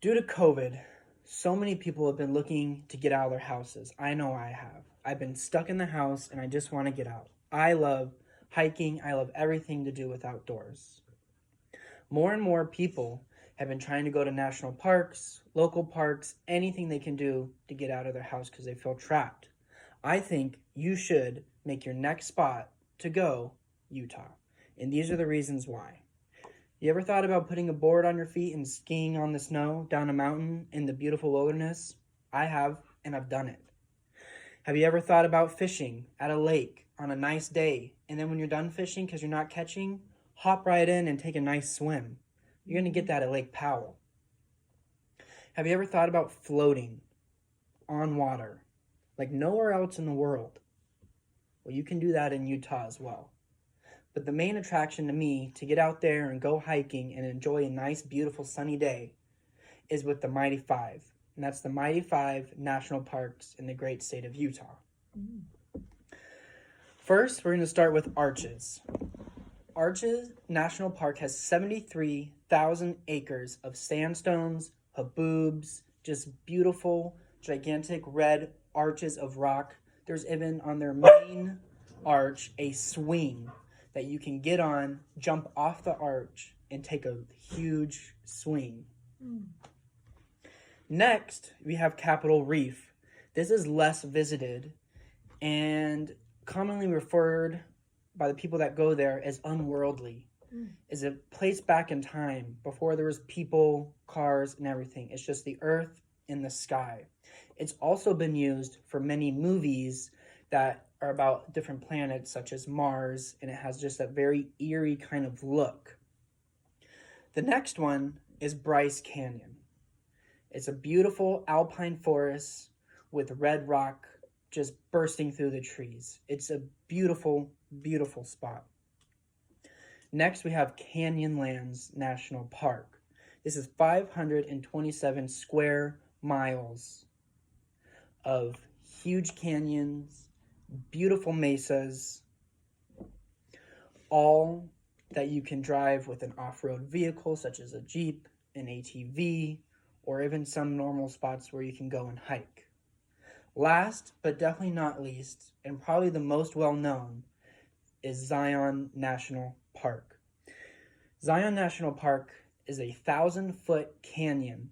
Due to COVID, so many people have been looking to get out of their houses. I know I have. I've been stuck in the house and I just want to get out. I love hiking. I love everything to do with outdoors. More and more people have been trying to go to national parks, local parks, anything they can do to get out of their house because they feel trapped. I think you should make your next spot to go Utah. And these are the reasons why. You ever thought about putting a board on your feet and skiing on the snow down a mountain in the beautiful wilderness? I have, and I've done it. Have you ever thought about fishing at a lake on a nice day, and then when you're done fishing because you're not catching, hop right in and take a nice swim? You're going to get that at Lake Powell. Have you ever thought about floating on water like nowhere else in the world? Well, you can do that in Utah as well. But the main attraction to me to get out there and go hiking and enjoy a nice, beautiful, sunny day is with the Mighty Five. And that's the Mighty Five National Parks in the great state of Utah. First, we're going to start with Arches. Arches National Park has 73,000 acres of sandstones, haboobs, just beautiful, gigantic red arches of rock. There's even on their main arch a swing that you can get on, jump off the arch, and take a huge swing. Next, we have Capitol Reef. This is less visited and commonly referred by the people that go there as unworldly. It's a place back in time before there was people, cars, and everything. It's just the earth and the sky. It's also been used for many movies that are about different planets such as Mars, and it has just a very eerie kind of look. The next one is Bryce Canyon. It's a beautiful alpine forest with red rock just bursting through the trees. It's a beautiful, beautiful spot. Next, we have Canyonlands National Park. This is 527 square miles of huge canyons, beautiful mesas, all that you can drive with an off-road vehicle such as a Jeep, an ATV, or even some normal spots where you can go and hike. Last, but definitely not least, and probably the most well-known, is Zion National Park. Zion National Park is a 1,000-foot canyon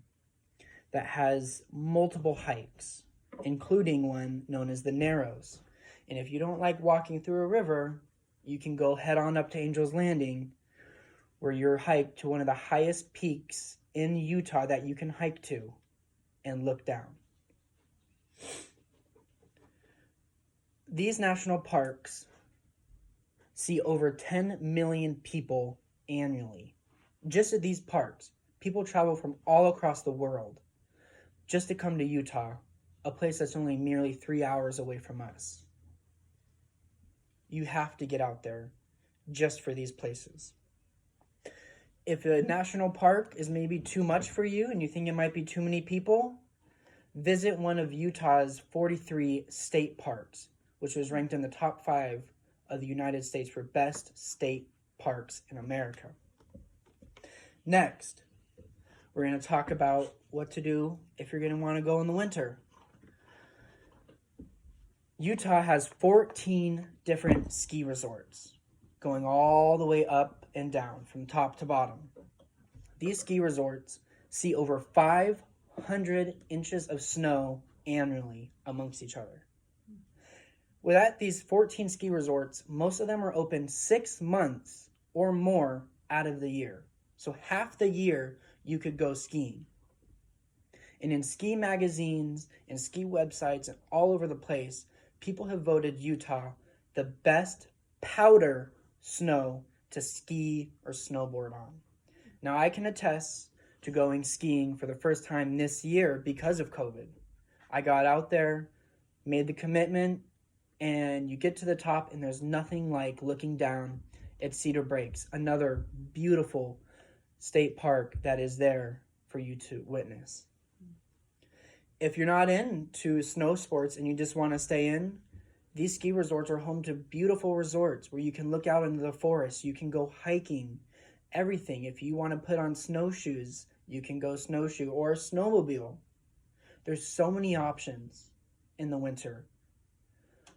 that has multiple hikes, including one known as the Narrows. And if you don't like walking through a river, you can go head on up to Angel's Landing, where you're hiked to one of the highest peaks in Utah that you can hike to and look down. These national parks see over 10 million people annually. Just at these parks, people travel from all across the world just to come to Utah, a place that's only merely 3 hours away from us. You have to get out there just for these places. If a national park is maybe too much for you and you think it might be too many people, visit one of Utah's 43 state parks, which was ranked in the top 5 of the United States for best state parks in America. Next, we're going to talk about what to do if you're going to want to go in the winter. Utah has 14 different ski resorts going all the way up and down from top to bottom. These ski resorts see over 500 inches of snow annually amongst each other. Without these 14 ski resorts, most of them are open 6 months or more out of the year. So half the year you could go skiing. And in ski magazines and ski websites and all over the place, people have voted Utah the best powder snow to ski or snowboard on. Now, I can attest to going skiing for the first time this year because of COVID. I got out there, made the commitment, and you get to the top and there's nothing like looking down at Cedar Breaks, another beautiful state park that is there for you to witness. If you're not into snow sports and you just want to stay in, these ski resorts are home to beautiful resorts where you can look out into the forest, you can go hiking, everything. If you want to put on snowshoes You can go snowshoe or snowmobile. There's so many options in the winter,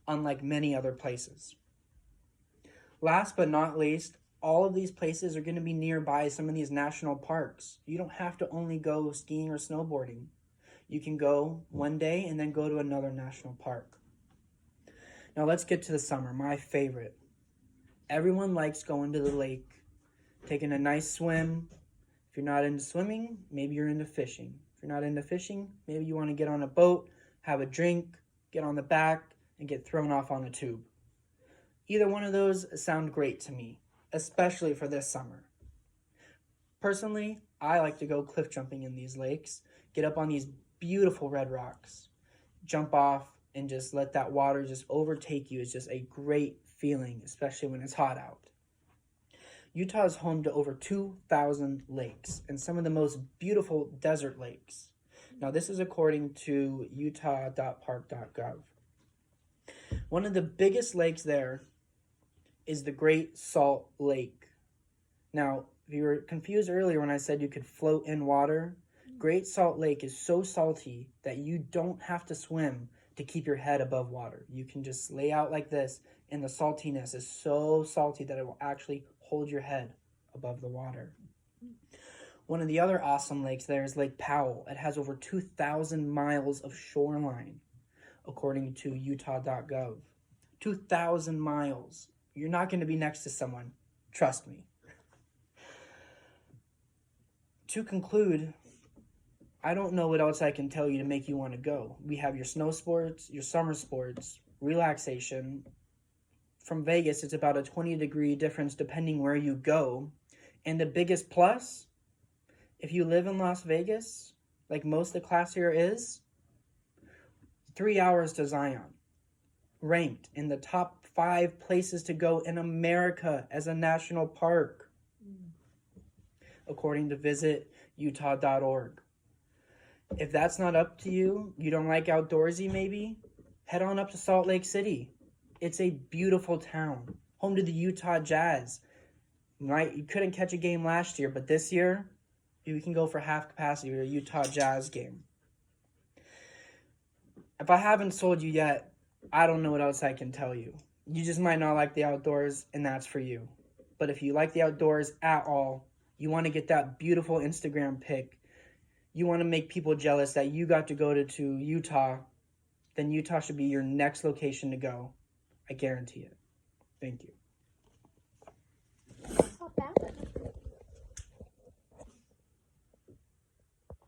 unlike many other places. Last but not least, all of these places are going to be nearby some of these national parks. You don't have to only go skiing or snowboarding. You can go one day and then go to another national park. Now let's get to the summer, my favorite. Everyone likes going to the lake, taking a nice swim. If you're not into swimming, maybe you're into fishing. If you're not into fishing, maybe you want to get on a boat, have a drink, get on the back, and get thrown off on a tube. Either one of those sound great to me, especially for this summer. Personally, I like to go cliff jumping in these lakes, get up on these beautiful red rocks, jump off, and just let that water just overtake you. It's just a great feeling, especially when it's hot out. Utah is home to over 2,000 lakes and some of the most beautiful desert lakes. Now, this is according to utah.park.gov. One of the biggest lakes there is the Great Salt Lake. Now, if you were confused earlier when I said you could float in water, Great Salt Lake is so salty that you don't have to swim to keep your head above water. You can just lay out like this, and the saltiness is so salty that it will actually hold your head above the water. One of the other awesome lakes there is Lake Powell. It has over 2,000 miles of shoreline, according to utah.gov. 2,000 miles. You're not going to be next to someone. Trust me. To conclude, I don't know what else I can tell you to make you want to go. We have your snow sports, your summer sports, relaxation. From Vegas, it's about a 20-degree difference depending where you go. And the biggest plus, if you live in Las Vegas, like most of the class here is, 3 hours to Zion. Ranked in the top 5 places to go in America as a national park, according to visitutah.org. If that's not up to you, you don't like outdoorsy maybe, head on up to Salt Lake City. It's a beautiful town, home to the Utah Jazz. Right, you couldn't catch a game last year, but this year, you can go for half capacity to a Utah Jazz game. If I haven't sold you yet, I don't know what else I can tell you. You just might not like the outdoors, and that's for you. But if you like the outdoors at all, you want to get that beautiful Instagram pic, you want to make people jealous that you got to go to Utah, then Utah should be your next location to go. I guarantee it. Thank you. Not bad.